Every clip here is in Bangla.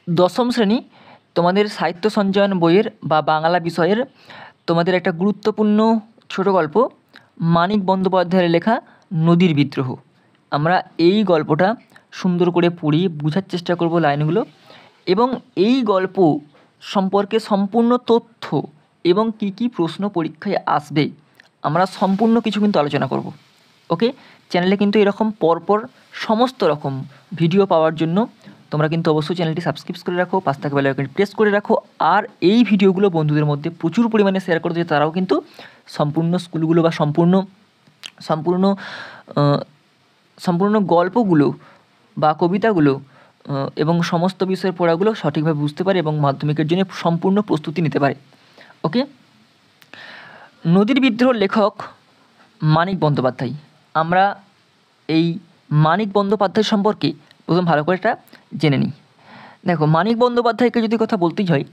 দশম শ্রেণী তোমাদের সাহিত্য সঞ্চয়ন বইয়ের বা বাংলা বিষয়ের তোমাদের একটা গুরুত্বপূর্ণ ছোট গল্প মানিক বন্দ্যোপাধ্যায়ের লেখা নদীর বিদ্রোহ। আমরা এই গল্পটা সুন্দর করে পড়ি, বোঝার চেষ্টা করব লাইনগুলো, এবং এই গল্প সম্পর্কে সম্পূর্ণ তথ্য এবং কী কী প্রশ্ন পরীক্ষায় আসবে আমরা সম্পূর্ণ কিছু কিন্তু আলোচনা করব। ওকে, চ্যানেলে কিন্তু এরকম পরপর সমস্ত রকম ভিডিও পাওয়ার জন্য তোমরা কিন্তু অবশ্যই চ্যানেলটি সাবস্ক্রাইব করে রাখো, পাশ থাকা বেল আইকনটি প্রেস করে রাখো, আর এই ভিডিওগুলো বন্ধুদের মধ্যে প্রচুর পরিমাণে শেয়ার করে দিয়ে তারাও কিন্তু সম্পূর্ণ স্কুলগুলো বা সম্পূর্ণ গল্পগুলো বা কবিতাগুলো এবং সমস্ত বিষয়ের পড়াগুলো সঠিকভাবে বুঝতে পারে এবং মাধ্যমিকের জন্য সম্পূর্ণ প্রস্তুতি নিতে পারে। ওকে, নদীর বিদ্রোহের লেখক মানিক বন্দ্যোপাধ্যায়। আমরা এই মানিক বন্দ্যোপাধ্যায় সম্পর্কে প্রথম ভালো করে এটা জেনে নিই। দেখো, মানিক বন্দ্যোপাধ্যায়কে যদি কথা বলতেই হয়,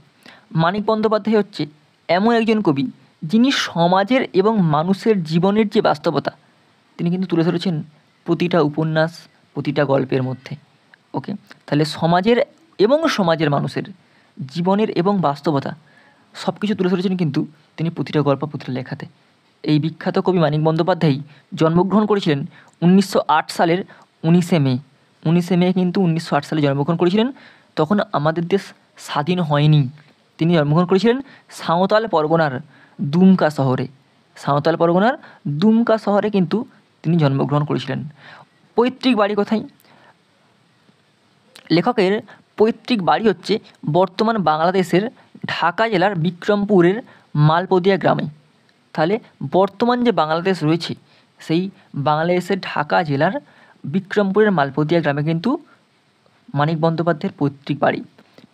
মানিক বন্দ্যোপাধ্যায় হচ্ছে এমন একজন কবি যিনি সমাজের এবং মানুষের জীবনের যে বাস্তবতা তিনি কিন্তু তুলে ধরেছেন প্রতিটা উপন্যাস, প্রতিটা গল্পের মধ্যে। ওকে, তাহলে সমাজের এবং সমাজের মানুষের জীবনের এবং বাস্তবতা সব কিছু তুলে ধরেছেন কিন্তু তিনি প্রতিটা গল্প, প্রতিটা লেখাতে। এই বিখ্যাত কবি মানিক বন্দ্যোপাধ্যায় জন্মগ্রহণ করেছিলেন 1908 সালের 19শে মে। 19শে মে কিন্তু 1908 সালে জন্মগ্রহণ করেছিলেন। তখন আমাদের দেশ স্বাধীন হয়নি। তিনি জন্মগ্রহণ করেছিলেন সাঁওতাল পরগনার দুমকা শহরে। সাঁওতাল পরগনার দুমকা শহরে কিন্তু তিনি জন্মগ্রহণ করেছিলেন। পৈতৃক বাড়ি কোথায়? লেখকের পৈতৃক বাড়ি হচ্ছে বর্তমান বাংলাদেশের ঢাকা জেলার বিক্রমপুরের মালপদিয়া গ্রামে। তাহলে বর্তমান যে বাংলাদেশ রয়েছে সেই বাংলাদেশের ঢাকা জেলার বিক্রমপুরের মালপদিয়া গ্রামে কিন্তু মানিক বন্দ্যোপাধ্যায়ের পৈতৃক বাড়ি।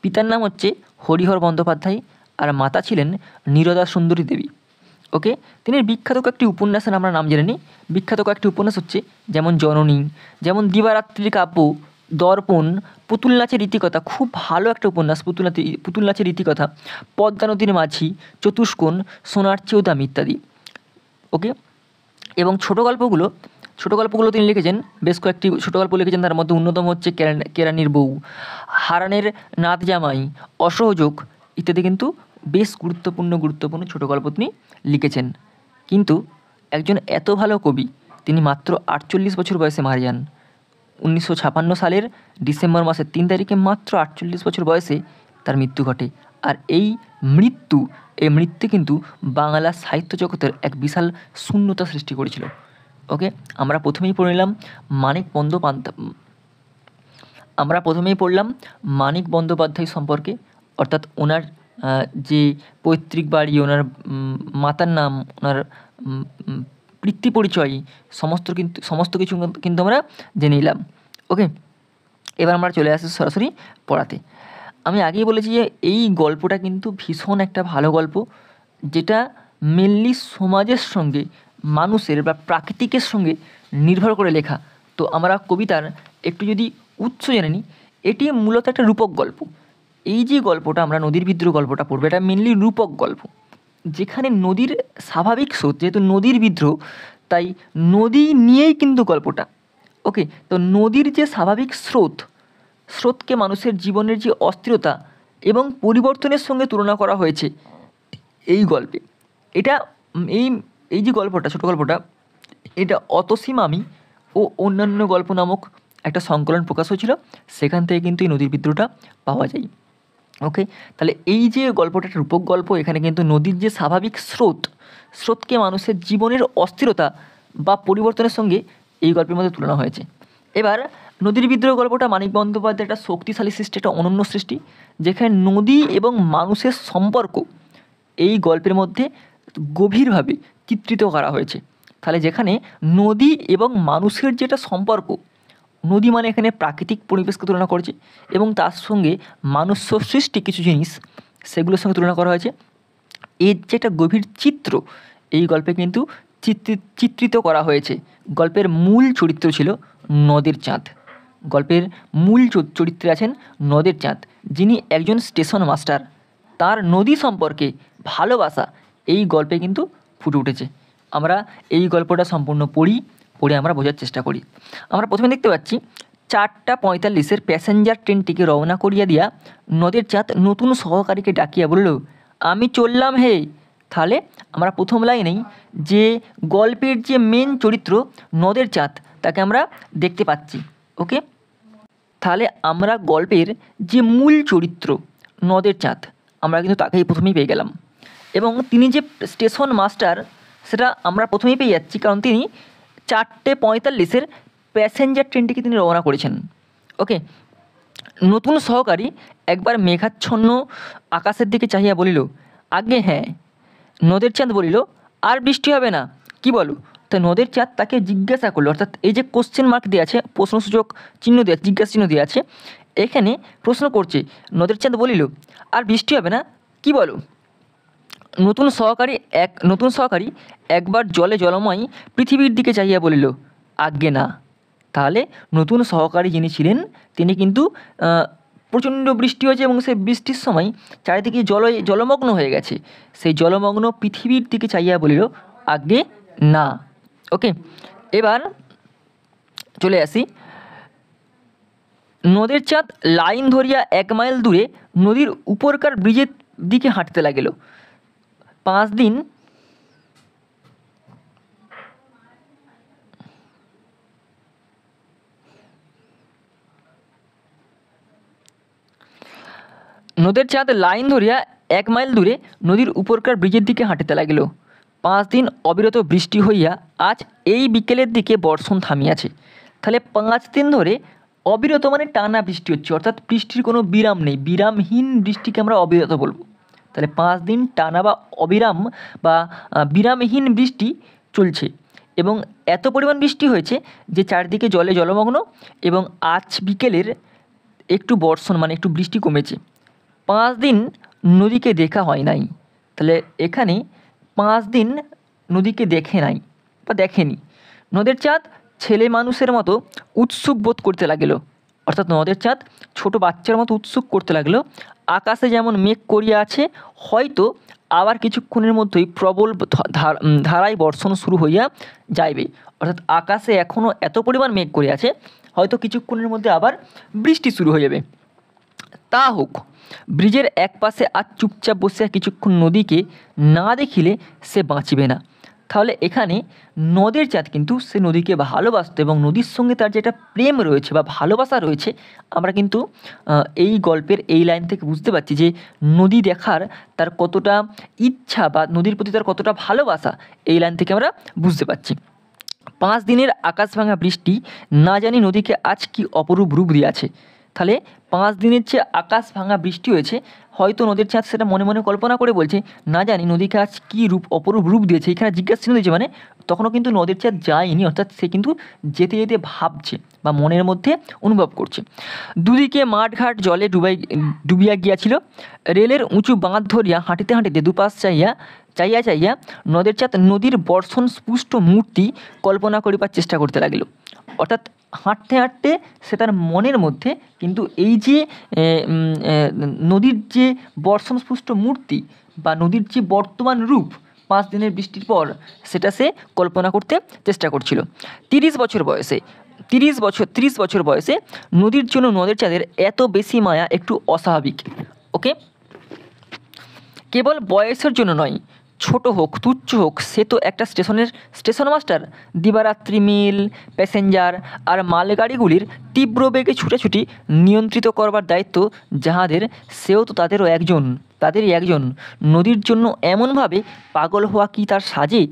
পিতার নাম হচ্ছে হরিহর বন্দ্যোপাধ্যায় আর মাতা ছিলেন নীরদা সুন্দরী দেবী। ওকে, তিনি বিখ্যাত কয়েকটি উপন্যাসের আমরা নাম জেনে নিই। বিখ্যাত কয়েকটি উপন্যাস হচ্ছে যেমন জননী, যেমন দিবারাত্রির কাব্য, দর্পণ, পুতুল নাচের রীতিকথা, খুব ভালো একটা উপন্যাস পুতুল নাচের রীতিকথা, পদ্মা নদীর মাঝি, চতুষ্কোণ, সোনার চেয়েও দাম ইত্যাদি। ওকে, এবং ছোটো গল্পগুলো তিনি লিখেছেন, বেশ কয়েকটি ছোটো গল্প লিখেছেন। তার মধ্যে অন্যতম হচ্ছে কেরানির বউ, হারানের নাত জামাই, অসহযোগ ইত্যাদি কিন্তু বেশ গুরুত্বপূর্ণ ছোটো গল্প তিনি লিখেছেন। কিন্তু একজন এত ভালো কবি তিনি মাত্র 48 বছর বয়সে মারা যান। 1956 সালের ডিসেম্বর মাসের 3 তারিখে মাত্র 48 বছর বয়সে তার মৃত্যু ঘটে। আর এই মৃত্যু কিন্তু বাংলা সাহিত্য জগতের এক বিশাল শূন্যতা সৃষ্টি করেছিল। ওকে, আমরা প্রথমেই পড়লাম মানিক বন্দ্যোপাধ্যায় সম্পর্কে, অর্থাৎ ওনার যে পৈতৃক বাড়ি, ওনার মাতার নাম, ওনার পিতৃ পরিচয়, সমস্ত কিছু কিন্তু আমরা জেনে নিলাম। ওকে, এবার আমরা চলে আসি সরাসরি পড়াতে। আমি আগেই বলেছি যে এই গল্পটা কিন্তু ভীষণ একটা ভালো গল্প, যেটা মেনলি সমাজের সঙ্গে, মানুষের বা প্রাকৃতিকের সঙ্গে নির্ভর করে লেখা। তো আমরা কবিতার একটু যদি উৎস জেনে নিই, এটি মূলত একটা রূপক গল্প। এই যে গল্পটা আমরা নদীর বিদ্রোহ গল্পটা পড়বো, এটা মেনলি রূপক গল্প, যেখানে নদীর স্বাভাবিক স্রোত, যেহেতু নদীর বিদ্রোহ তাই নদী নিয়েই কিন্তু গল্পটা। ওকে, তো নদীর যে স্বাভাবিক স্রোতকে মানুষের জীবনের যে অস্থিরতা এবং পরিবর্তনের সঙ্গে তুলনা করা হয়েছে এই গল্পে। এটা এই যে গল্পটা, ছোটো গল্পটা, এটা অতসীম আমি ও অন্যান্য গল্প নামক একটা সংকলন প্রকাশ হয়েছিল, সেখান থেকে কিন্তু এই নদীর বিদ্রোহটা পাওয়া যায়। ওকে, তাহলে এই যে গল্পটা একটা রূপক গল্প, এখানে কিন্তু নদীর যে স্বাভাবিক স্রোতকে মানুষের জীবনের অস্থিরতা বা পরিবর্তনের সঙ্গে এই গল্পের মধ্যে তুলনা হয়েছে। এবার নদীর বিদ্রোহ গল্পটা মানিক বন্দ্যোপাধ্যায় একটা শক্তিশালী সৃষ্টি, একটা অনন্য সৃষ্টি, যেখানে নদী এবং মানুষের সম্পর্ক এই গল্পের মধ্যে গভীরভাবে চিত্রিত করা হয়েছে। তাহলে যেখানে নদী এবং মানুষের যেটা সম্পর্ক, নদী মানে এখানে প্রাকৃতিক পরিবেশকে তুলনা করেছে এবং তার সঙ্গে মানুষ্য সৃষ্টি কিছু জিনিস সেগুলোর সঙ্গে তুলনা করা হয়েছে। এর যেটা গভীর চিত্র এই গল্পে কিন্তু চিত্রিত করা হয়েছে। গল্পের মূল চরিত্র ছিল নদের চাঁদ। গল্পের মূল চরিত্রে আছেন নদের চাঁদ, যিনি একজন স্টেশন মাস্টার। তার নদী সম্পর্কে ভালোবাসা এই গল্পে কিন্তু ফুটে উঠেছে। আমরা এই গল্পটা সম্পূর্ণ পড়ে আমরা বোঝার চেষ্টা করি। আমরা প্রথমে দেখতে পাচ্ছি 4:45 প্যাসেঞ্জার ট্রেনটিকে রওনা করিয়া দিয়া নদের চাঁদ নতুন সহকারীকে ডাকিয়া বলল, আমি চললাম হে। তাহলে আমরা প্রথম লাইনেই যে গল্পের যে মেন চরিত্র নদের চাঁদ তাকে আমরা দেখতে পাচ্ছি। ওকে, তাহলে আমরা গল্পের যে মূল চরিত্র নদের চাঁদ আমরা কিন্তু তাকেই প্রথমেই পেয়ে গেলাম, এবং তিনি যে স্টেশন মাস্টার সেটা আমরা প্রথমেই পেয়ে যাচ্ছি, কারণ তিনি 4:45 প্যাসেঞ্জার ট্রেনটিকে তিনি রওনা করেছেন। ওকে, নতুন সহকারী একবার মেঘাচ্ছন্ন আকাশের দিকে চাহিয়া বলিল, আজ্ঞে হ্যাঁ। নদের চাঁদ বলিল, আর বৃষ্টি হবে না, কি বলো? তো নদের চাঁদ তাকে জিজ্ঞাসা করলো, অর্থাৎ এই যে কোশ্চেন মার্ক দেওয়া আছে, প্রশ্নসূচক চিহ্ন দেওয়া, জিজ্ঞাসা চিহ্ন দেওয়া আছে, এখানে প্রশ্ন করছে। নদের চাঁদ বলিল, আর বৃষ্টি হবে না, কি বলো? নতুন সহকারী একবার জলময় পৃথিবীর দিকে চাহিয়া বলিল, আজ্ঞে না। তাহলে নতুন সহকারী যিনি ছিলেন তিনি কিন্তু প্রচণ্ড বৃষ্টি হয়েছে এবং সেই বৃষ্টির সময় চারিদিকে জলমগ্ন হয়ে গেছে, সেই জলমগ্ন পৃথিবীর দিকে চাহিয়া বলিল, আজ্ঞে না। ওকে, এবার চলে আসি। নদের চাঁদ লাইন ধরিয়া 1 মাইল দূরে নদীর উপরকার ব্রিজের দিকে হাঁটতে লাগিল। 5 দিন নদের চাঁদ লাইন ধরিয়া 1 মাইল দূরে নদীর উপরকার ব্রিজের দিকে হাঁটিতে লাগিল। 5 দিন অবিরত বৃষ্টি হইয়া আজ এই বিকেলের দিকে বর্ষণ থামিয়াছে। তাহলে 5 দিন ধরে অবিরত মানে টানা বৃষ্টি হচ্ছে, অর্থাৎ বৃষ্টির কোনো বিরাম নেই, বিরামহীন বৃষ্টিকে আমরা অবিরত বলবো। তাহলে 5 দিন টানা বা অবিরাম বা বিরামহীন বৃষ্টি চলছে, এবং এত পরিমাণ বৃষ্টি হয়েছে যে চারদিকে জলমগ্ন, এবং আজ বিকেলের একটু বর্ষণ মানে একটু বৃষ্টি কমেছে। 5 দিন নদীকে দেখা হয় নাই। তাহলে এখানে 5 দিন নদীকে দেখে নাই বা দেখেনি। নদের চাঁদ ছেলে মানুষের মতো উৎসুক বোধ করতে লাগিল, অর্থাৎ নদের চাঁদ ছোট বাচ্চার মতো উৎসুক করতে লাগলো। আকাশে যেমন মেঘ করিয়া আছে, হয়তো আবার কিছুক্ষণের মধ্যেই প্রবল ধারায় বর্ষণ শুরু হইয়া যাইবে, অর্থাৎ আকাশে এখনও এত পরিমাণ মেঘ করিয়া আছে, হয়তো কিছুক্ষণের মধ্যে আবার বৃষ্টি শুরু হয়ে যাবে। তা হোক, ব্রিজের এক পাশে আজ চুপচাপ বসিয়া কিছুক্ষণ নদীকে না দেখিলে সে বাঁচিবে না। তাহলে এখানে নদের চাঁদ কিন্তু সে নদীকে ভালোবাসত, এবং নদীর সঙ্গে তার যেটা প্রেম রয়েছে বা ভালোবাসা রয়েছে, আমরা কিন্তু এই গল্পের এই লাইন থেকে বুঝতে পারছি যে নদী দেখার তার কতটা ইচ্ছা বা নদীর প্রতি তার কতটা ভালোবাসা, এই লাইন থেকে আমরা বুঝতে পারছি। 5 দিনের আকাশ ভাঙা বৃষ্টি না জানি নদীকে আজ কি অপরূপ রূপ দিয়াছে। তাহলে 5 দিনের যে আকাশ ভাঙা বৃষ্টি হয়েছে, হয়তো নদের চাঁদ সেটা মনে মনে কল্পনা করে বলছে, না জানি নদীকে আজ কী অপরূপ রূপ দিয়েছে। এখানে জিজ্ঞাসা চিহ্ন দিয়েছে, মানে তখনও কিন্তু নদের চাঁদ যায়নি, অর্থাৎ সে কিন্তু যেতে যেতে ভাবছে বা মনের মধ্যে অনুভব করছে। দুদিকে মাঠঘাট জলে ডুবিয়া গিয়াছিল। রেলের উঁচু বাঁধ ধরিয়া হাঁটিতে হাঁটিতে দুপাশ চাইয়া নদের চাঁদ নদীর বর্ষণ স্পুষ্ট মূর্তি কল্পনা করিবার চেষ্টা করতে লাগিল। অর্থাৎ হাঁটতে হাঁটতে সে তার মনের মধ্যে কিন্তু এই যে নদীর যে বর্ষণস্পুষ্ট মূর্তি বা নদীর যে বর্তমান রূপ 5 দিনের বৃষ্টির পর, সেটা সে কল্পনা করতে চেষ্টা করছিল। 30 বছর বয়সে নদীর জন্য নদের চাঁদের এত বেশি মায়া একটু অস্বাভাবিক। ওকে, কেবল বয়সের জন্য নয়, ছোট হোক তুচ্ছ হোক, সে তো একটা স্টেশন মাস্টার। দিবারাত্রি মেল, প্যাসেঞ্জার আর মালগাড়িগুলির তীব্র বেগে ছুটাছুটি নিয়ন্ত্রিত করবার দায়িত্ব যাহাদের, সেও তো তাদেরই একজন। নদীর জন্য এমনভাবে পাগল হওয়া কি তার সাজে?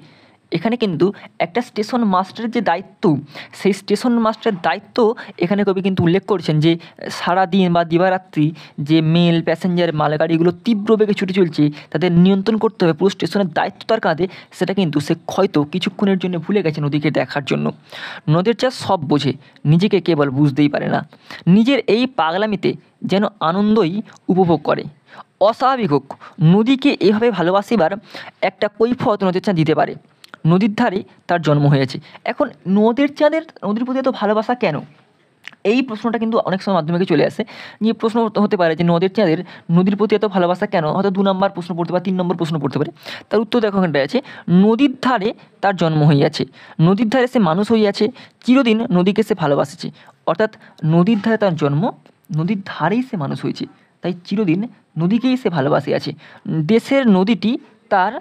এখানে কিন্তু একটা স্টেশন মাস্টারের যে দায়িত্ব, সেই স্টেশন মাস্টারের দায়িত্ব এখানে কবি কিন্তু উল্লেখ করছেন যে সারাদিন বা দিবারাত্রি যে মেল, প্যাসেঞ্জার, মালগাড়িগুলো তীব্র বেগে ছুটে চলছে, তাদের নিয়ন্ত্রণ করতে হবে, পুরো স্টেশনের দায়িত্ব তার কাঁধে। সেটা কিন্তু সে হয়তো কিছুক্ষণের জন্য ভুলে গেছে নদীকে দেখার জন্য। নদের চাঁদ সব বোঝে, নিজেকে কেবল বুঝতেই পারে না। নিজের এই পাগলামিতে যেন আনন্দই উপভোগ করে। অস্বাভাবিক হোক, নদীকে এভাবে ভালোবাসিবার একটা কৈফিয়ত নদের চাঁদ দিতে পারে। নদীর ধারে তার জন্ম হয়েছে। এখন নদীর প্রতি এত ভালোবাসা কেন? এই প্রশ্নটা কিন্তু অনেক সময় মাধ্যমিকে চলে আসে। যে প্রশ্ন হতে পারে যে নদীর প্রতি এত ভালোবাসা কেন, হয়তো 2 নম্বর প্রশ্ন পড়তে পারে, 3 নম্বর প্রশ্ন পড়তে পারে। তার উত্তর দেখো এখানটায় আছে, নদীর ধারে তার জন্ম হইয়াছে, নদীর ধারে সে মানুষ হইয়াছে, চিরদিন নদীকে সে ভালোবাসেছে। অর্থাৎ নদীর ধারে তার জন্ম, নদীর ধারেই সে মানুষ হয়েছে, তাই চিরদিন নদীকেই সে ভালোবাসে আছে। দেশের নদীটি তার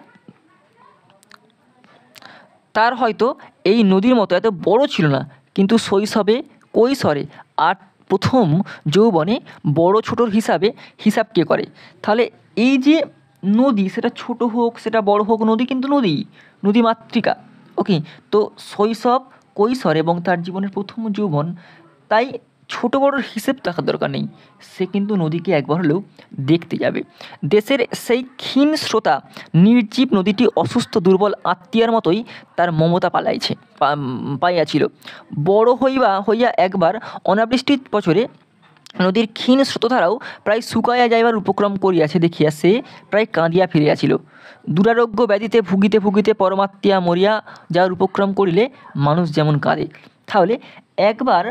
তার হয়তো এই নদীর মতো এত বড় ছিল না, কিন্তু শৈশবে, কৈশোরে আর প্রথম যৌবনে বড় ছোটোর হিসাব কে করে? তাহলে এই যে নদী, সেটা ছোট হোক সেটা বড় হোক, নদী কিন্তু নদী মাতৃকা। ওকে, তো শৈশব, কৈশোর এবং তার জীবনের প্রথম যৌবন, তাই ছোট বড়োর হিসেব রাখার দরকার নেই, সে কিন্তু নদীকে একবার হলেও দেখতে যাবে। দেশের সেই ক্ষীণ স্রোতা নির্জীব নদীটি অসুস্থ দুর্বল আত্মীয়ার মতোই তার মমতা পাইয়াছিল। বড় হইয়া একবার অনাবৃষ্টির বছরে নদীর ক্ষীণ স্রোতধারাও প্রায় শুকাইয়া যাইবার উপক্রম করিয়াছে দেখিয়া সে প্রায় কাঁদিয়া ফিরিয়াছিল। দুরারোগ্য ব্যাধিতে ভুগিতে ভুগিতে পরমাত্মা মরিয়া যাওয়ার উপক্রম করিলে মানুষ যেমন কাঁদে। তাহলে একবার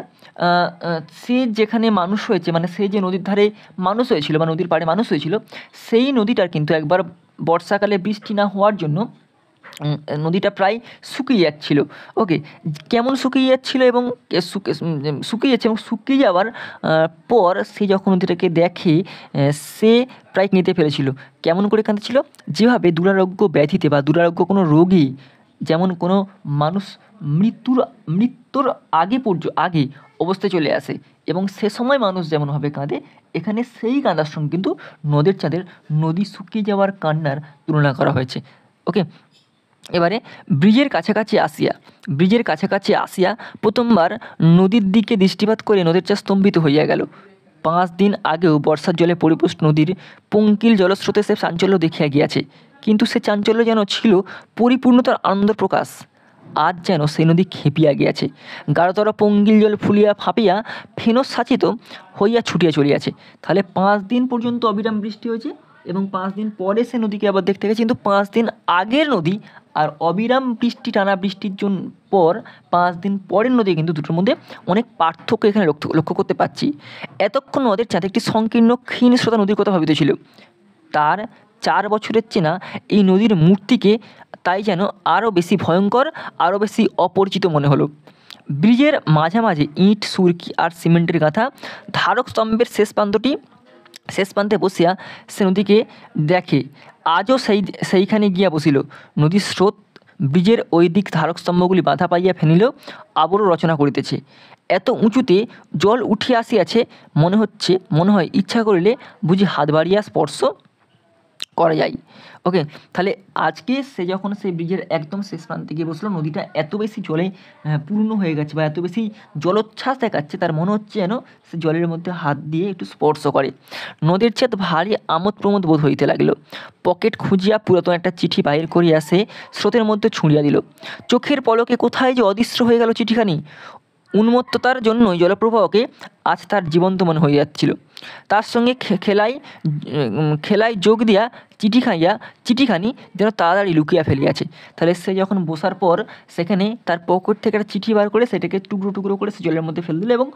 সে যেখানে মানুষ হয়েছে, মানে সে যে নদীর ধারে মানুষ হয়েছিল বা নদীর পাড়ে মানুষ হয়েছিল, সেই নদীটার কিন্তু একবার বর্ষাকালে বৃষ্টি না হওয়ার জন্য নদীটা প্রায় শুকিয়ে যাচ্ছিল। ওকে, কেমন শুকিয়ে যাচ্ছিল এবং শুকিয়ে যাচ্ছে, এবং শুকিয়ে যাওয়ার পর সে যখন নদীটাকে দেখে সে প্রায় কেঁদে ফেলেছিল। কেমন করে কাঁদছিল? যেভাবে দুরারোগ্য ব্যাধিতে বা দুরারোগ্য কোনো রোগী, যেমন কোনো মানুষ মৃত্যুর আগে অবস্থায় চলে আসে এবং সে সময় মানুষ যেমনভাবে কাঁদে, এখানে সেই কাঁদার সঙ্গে কিন্তু নদের চাঁদের নদী শুকিয়ে যাওয়ার কান্নার তুলনা করা হয়েছে। ওকে, এবারে ব্রিজের কাছাকাছি আসিয়া প্রথমবার নদীর দিকে দৃষ্টিপাত করে নদের চা স্তম্ভিত হইয়া গেল। 5 দিন আগেও বর্ষার জলে পরিপুষ্ট নদীর পঙ্কিল জলস্রোতে সে চাঞ্চল্য দেখিয়া গিয়াছে, কিন্তু সে চাঞ্চল্য যেন ছিল পরিপূর্ণতার আনন্দ প্রকাশ। আজ যেন সেই নদী খেপিয়া গিয়াছে, গাঢ়তর পঙ্কিল জল ফুলিয়া ফাঁপিয়া ফেনসাচিত হইয়া ছুটিয়া চলিয়াছে। তাহলে 5 দিন পর্যন্ত অবিরাম বৃষ্টি হয়েছে এবং 5 দিন পরে সে নদীকে আবার দেখতে গেছে, কিন্তু 5 দিন আগের নদী আর অবিরাম টানা বৃষ্টির জন্য পর 5 দিন পরের নদী, কিন্তু দুটোর মধ্যে অনেক পার্থক্য এখানে লক্ষ্য করতে পারছি। এতক্ষণ নদের চাঁদে একটি সংকীর্ণ ক্ষীণ স্রোতা নদীর কথা ভাবিতেছিল। তার 4 বছরের চেনা এই নদীর মূর্তিকে তাই যেন আরও বেশি ভয়ঙ্কর, আরও বেশি অপরিচিত মনে হলো। ব্রিজের মাঝামাঝি ইট, সুরকি আর সিমেন্টের গাঁথা ধারক স্তম্ভের শেষ প্রান্তে বসিয়া সে নদীকে দেখে। আজও সেইখানে গিয়া বসিল। নদীর স্রোত ব্রিজের ওই দিক ধারক স্তম্ভগুলি বাধা পাইয়া ফেনিলেও আবারও রচনা করিতেছে। এত উঁচুতে জল উঠিয়া আসিয়াছে, মনে হয় ইচ্ছা করিলে বুঝি হাত বাড়িয়া স্পর্শ করা যায়। ওকে, তাহলে আজকে সে যখন সেই ব্রিজের একদম শেষ প্রান্তে গিয়ে বসলো, নদীটা এত বেশি জলে পূর্ণ হয়ে গেছে বা এত বেশি জলোচ্ছ্বাস দেখাচ্ছে, তার মনে হচ্ছে যেন সে জলের মধ্যে হাত দিয়ে একটু স্পর্শ করে। নদীর চাঁদ ভারী আমোদ প্রমোদ বোধ হইতে লাগিল। পকেট খুঁজিয়া পুরাতন একটা চিঠি বাহির করিয়া সে স্রোতের মধ্যে ছুঁড়িয়া দিল। চোখের পলকে কোথায় যে অদৃশ্য হয়ে গেল চিঠিখানি। উন্মত্ততার জন্যই জলপ্রবাহকে আজ তার জীবন্ত মনে হয়ে যাচ্ছিল। তার সঙ্গে খেলায় যোগ দিয়া চিঠিখানি যেন তাড়াতাড়ি লুকিয়া ফেলিয়াছে। তাহলে সে যখন বসার পর সেখানে তার পকেট থেকে একটা চিঠি বার করে সেটাকে টুকরো টুকরো করে সে জলের মধ্যে ফেলে দিল, এবং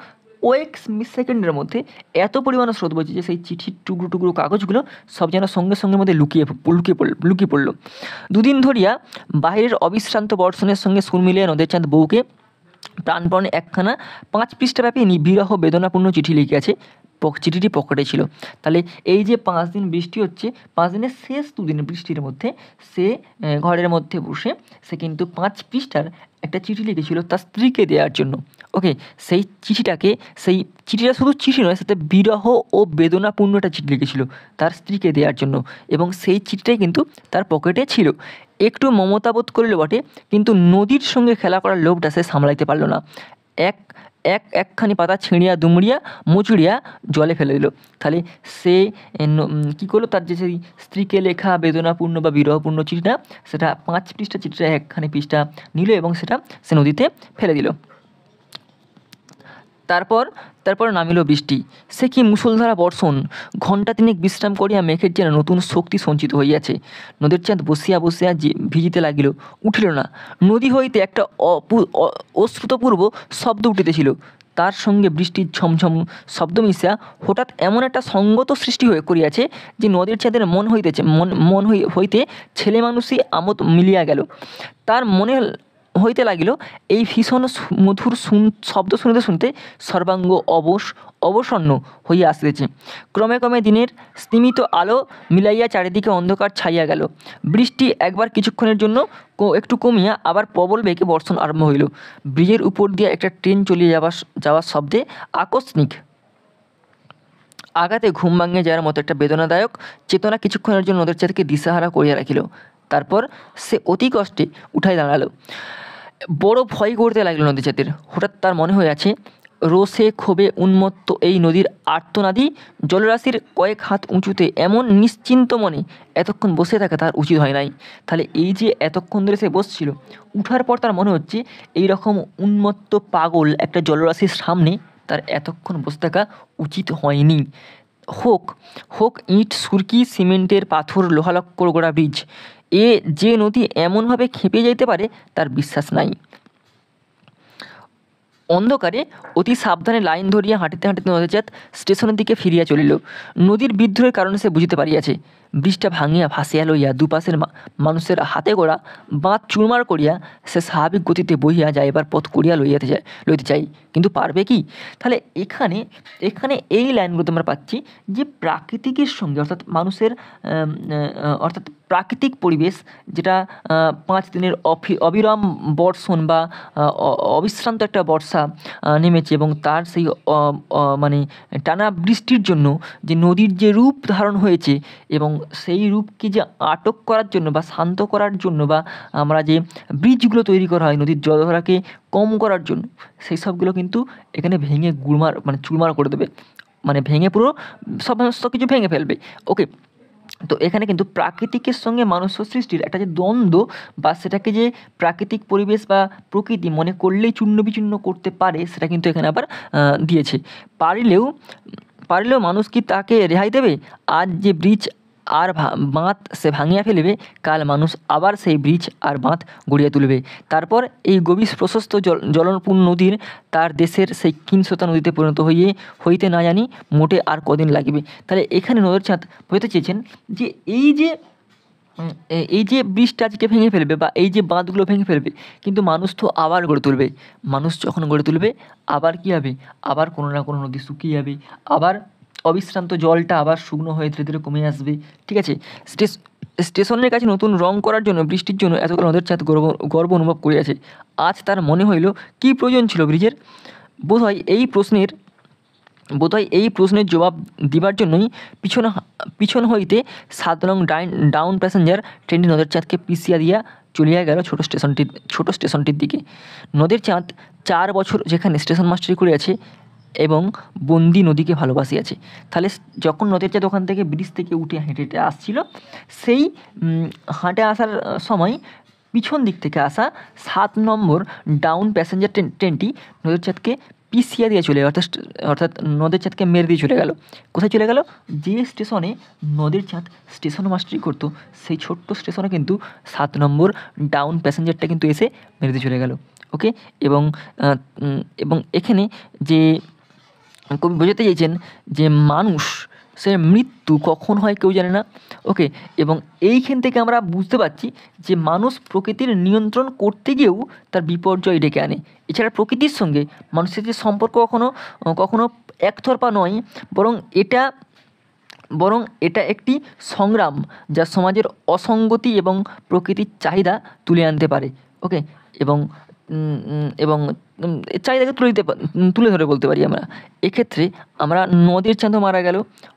কয়েক সেকেন্ডের মধ্যে এত পরিমাণে স্রোত বইছে যে সেই চিঠির টুকরো টুকরো কাগজগুলো সব যেন সঙ্গে মধ্যে লুকিয়ে পড়ল। 2 দিন ধরিয়া বাহিরের অবিশ্রান্ত বর্ষণের সঙ্গে সুর মিলিয়ে নদের চাঁদ বউকে প্রাণপণে একখানা 5 পৃষ্ঠাব্যাপী বিরহ বেদনাপূর্ণ চিঠি লিখিয়াছে। চিঠিটি পকেটে ছিল। তাহলে এই যে 5 দিন বৃষ্টি হচ্ছে, 5 দিনের শেষ 2 দিনের বৃষ্টির মধ্যে সে ঘরের মধ্যে বসে সে কিন্তু 5 পৃষ্ঠার একটা চিঠি লিখেছিল তার স্ত্রীকে দেওয়ার জন্য। ওকে, সেই চিঠিটা শুধু চিঠি নয়, সাথে বিরহ ও বেদনাপূর্ণ একটা চিঠি লিখেছিল তার স্ত্রীকে দেওয়ার জন্য, এবং সেই চিঠিটাই কিন্তু তার পকেটে ছিল। একটু মমতাবোধ করিল বটে, কিন্তু নদীর সঙ্গে খেলা করার লোভটা সে সামলাইতে পারল না। একখানি পাতা ছিঁড়িয়া দুমড়িয়া মুচড়িয়া জলে ফেলে দিল। তাহলে সে কী করলো, তার যে সেই স্ত্রীকে লেখা বেদনাপূর্ণ বা বিরহপূর্ণ চিঠিটা, সেটা 5 পৃষ্ঠা চিঠিটা একখানি পৃষ্ঠা নিল এবং সেটা সে নদীতে ফেলে দিল। তারপর নামিল বৃষ্টি। সে কি মুষলধারা বর্ষণ! ঘণ্টা 3 বিশ্রাম করিয়া মেঘের যেন নতুন শক্তি সঞ্চিত হইয়াছে। নদীর চাঁদ বসিয়া ভিজিতে লাগিল, উঠিল না। নদী হইতে একটা অশ্রুতপূর্ব শব্দ উঠিতেছিল, তার সঙ্গে বৃষ্টির ঝমঝম শব্দ মিশিয়া হঠাৎ এমন একটা সঙ্গত সৃষ্টি করিয়াছে যে নদীর চাঁদের মন হইতে ছেলে মানুষই আমোদ মিলিয়া গেল। তার মনে হইতে লাগিল। এই ভীষণ মধুর শব্দ শুনিতে শুনিতে সর্বাঙ্গ অবসন্ন হইয়া আসিতেছে। ক্রমে ক্রমে দিনের স্তিমিত আলো মিলাইয়া চারিদিকে অন্ধকার ছাইয়া গেল। বৃষ্টি একবার কিছুক্ষণের জন্য একটু কমিয়া আবার প্রবল বেগে বর্ষণ আরম্ভ হইল। ব্রিজের উপর দিয়া একটা ট্রেন চলিয়া যাওয়ার শব্দে আকস্মিক আঘাতে ঘুম ভাঙিয়া যাওয়ার মতো একটা বেদনাদায়ক চেতনা কিছুক্ষণের জন্য নদের চাঁদকে দিশাহারা করিয়া রাখিল। তারপর সে অতি কষ্টে উঠাই দাঁড়ালো। বড় ভয় করতে লাগলো নদী চাঁদের। হঠাৎ তার মনে হইয়াছে, রোষে ক্ষোভে উন্মত্ত এই নদীর আর্তনাদী জলরাশির কয়েক হাত উঁচুতে এমন নিশ্চিন্ত মনে এতক্ষণ বসে থাকা তার উচিত হয় নাই। তাহলে এই যে এতক্ষণ ধরে সে বসছিল, উঠার পর তার মনে হচ্ছে এই রকম উন্মত্ত পাগল একটা জলরাশির সামনে তার এতক্ষণ বসে থাকা উচিত হয়নি। হোক ইট, সুরকি, সিমেন্টের, পাথর, লোহালক্কর গোড়া ব্রিজ, যে নদী এমনভাবে খেপে যাইতে পারে তার বিশ্বাস নাই। অন্ধকারে অতি সাবধানে লাইন ধরিয়া হাঁটিতে হাঁটিতে নদীচাঁদ স্টেশনের দিকে ফিরিয়া চলিল। নদীর বিদ্রোহের কারণে সে বুঝিতে পারিয়াছে, ব্রিজটা ভাঙিয়া ভাসিয়া লইয়া দুপাশের মানুষের হাতে গড়া বাঁধ চুরমার করিয়া সে স্বাভাবিক গতিতে বহিয়া যাইবার পথ করিয়া লইতে চাই, কিন্তু পারবে কি? তাহলে এখানে এই লাইনগুলোতে আমরা পাচ্ছি যে প্রাকৃতিকের সঙ্গে অর্থাৎ অর্থাৎ প্রাকৃতিক পরিবেশ, যেটা 5 দিনের অবিরাম বর্ষণ বা অবিশ্রান্ত একটা বর্ষা নেমেছে, এবং তার সেই মানে টানা বৃষ্টির জন্য যে নদীর যে রূপ ধারণ হয়েছে, এবং সেই রূপকে যে আটক করার জন্য বা শান্ত করার জন্য বা আমরা যে ব্রিজগুলো তৈরি করা হয় নদীর জলধারাকে কম করার জন্য, সেই সবগুলো কিন্তু এখানে ভেঙে চুরমার করে দেবে, ভেঙে পুরো সমস্ত কিছু ভেঙে ফেলবে। ওকে, তো এখানে কিন্তু প্রাকৃতিকের সঙ্গে মানুষ সৃষ্টির একটা যে দ্বন্দ্ব, বা সেটাকে যে প্রাকৃতিক পরিবেশ বা প্রকৃতি মনে করলেই চূর্ণ বিচূর্ণ করতে পারে, সেটা কিন্তু এখানে আবার দিয়েছে। পারিলেও মানুষ কি তাকে রেহাই দেবে? আজ যে ব্রিজ আর বাঁধ সে ভাঙিয়া ফেলিবে, কাল মানুষ আবার সেই ব্রিজ আর বাঁধ গড়িয়া তুলবে। তারপর এই গভীর প্রশস্ত জলপূর্ণ নদীর তার দেশের সেই কিংসতা নদীতে পরিণত হইতে না জানি মোটে আর কদিন লাগিবে। তাহলে এখানে নদীচাঁদ বলতে চেয়েছেন যে এই যে ব্রিজটা আজকে ভেঙে ফেলবে বা এই যে বাঁধগুলো ভেঙে ফেলবে, কিন্তু মানুষ তো আবার গড়ে তুলবে। মানুষ যখন গড়ে তুলবে, আবার কী হবে? আবার কোনো না কোনো নদী শুকিয়ে যাবে, আবার অবিশ্রান্ত জলটা আবার শুকনো হয়ে ধীরে ধীরে কমে আসবে। ঠিক আছে, স্টেশনের কাছে নতুন রং করার জন্য বৃষ্টির জন্য এতকাল নদের চাঁদ গর্ব অনুভব করিয়াছে। আজ তার মনে হইল, কী প্রয়োজন ছিল ব্রিজের? বোধহয় এই প্রশ্নের জবাব দিবার জন্যই পিছন হইতে 7 নং ডাউন প্যাসেঞ্জার ট্রেনটি নদের চাঁদকে পিছিয়ে দিয়া চলিয়া গেল ছোট স্টেশনটির দিকে। নদের চাঁদ 4 বছর যেখানে স্টেশন মাস্টারি করিয়াছে এবং বন্দি নদীকে ভালোবাসিয়াছে। তাহলে যখন নদের চাঁদ ওখান থেকে ব্রিজ থেকে উঠে হেঁটে হেঁটে আসছিল, সেই হাঁটে আসার সময় পিছন দিক থেকে আসা 7 নম্বর ডাউন প্যাসেঞ্জার ট্রেনটি নদের চাঁদকে পিছিয়ে দিয়ে চলে, অর্থাৎ নদের চাঁদকে মেরে দিয়ে চলে গেল। কোথায় চলে গেল? যে স্টেশনে নদের চাঁদ স্টেশন মাস্টারি করতো, সেই ছোট্ট স্টেশনে কিন্তু 7 নম্বর ডাউন প্যাসেঞ্জারটা কিন্তু এসে মেরে দিয়ে চলে গেল। ওকে, এবং এখানে যে কবি বোঝাতে চাইছেন যে মানুষ সে মৃত্যু কখন হয় কেউ জানে না। ওকে, এবং এইখান থেকে আমরা বুঝতে পারছি যে মানুষ প্রকৃতির নিয়ন্ত্রণ করতে গিয়েও তার বিপর্যয় ডেকে আনে। এছাড়া প্রকৃতির সঙ্গে মানুষের যে সম্পর্ক কখনো একতরফা নয়, বরং এটা একটি সংগ্রাম, যা সমাজের অসঙ্গতি এবং প্রকৃতির চাহিদা তুলে আনতে পারে। ওকে, এবং চাহিদাকে তুলে ধরে বলতে পারি আমরা। এক্ষেত্রে আমরা নদের চাঁদও মারা গেল,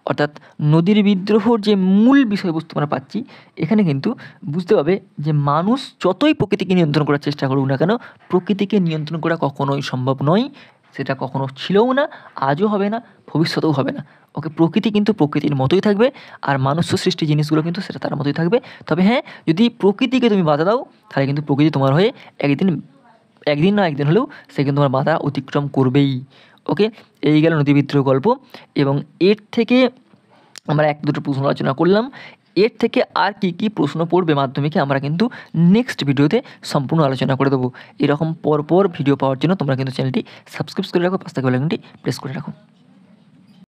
অর্থাৎ নদীর বিদ্রোহর যে মূল বিষয়বস্তু আমরা পাচ্ছি, এখানে কিন্তু বুঝতে হবে যে মানুষ যতই প্রকৃতিকে নিয়ন্ত্রণ করার চেষ্টা করুক না কেন, প্রকৃতিকে নিয়ন্ত্রণ করা কখনোই সম্ভব নয়। সেটা কখনো ছিলও না, আজও হবে না, ভবিষ্যতেও হবে না। ওকে, প্রকৃতি কিন্তু প্রকৃতির মতোই থাকবে, আর মানুষ্য সৃষ্টি জিনিসগুলো কিন্তু সেটা তার মতোই থাকবে। তবে হ্যাঁ, যদি প্রকৃতিকে তুমি বাধা দাও, তাহলে কিন্তু প্রকৃতি তোমার হয়ে একদিন না একদিন হলেও সে কিন্তু তোমার বাধা অতিক্রম করবেই। ওকে, এই গেল নদী বিদ্রোহ গল্প, এবং এর থেকে আমরা 1-2টো প্রশ্ন আলোচনা করলাম। এর থেকে আর কি প্রশ্ন পড়বে মাধ্যমিকে আমরা কিন্তু নেক্সট ভিডিওতে সম্পূর্ণ আলোচনা করে দেবো। এরকম পরপর ভিডিও পাওয়ার জন্য তোমরা কিন্তু চ্যানেলটি সাবস্ক্রাইব করে রাখো, পাশে থাকা বেল আইকনটি প্রেস করে রাখো।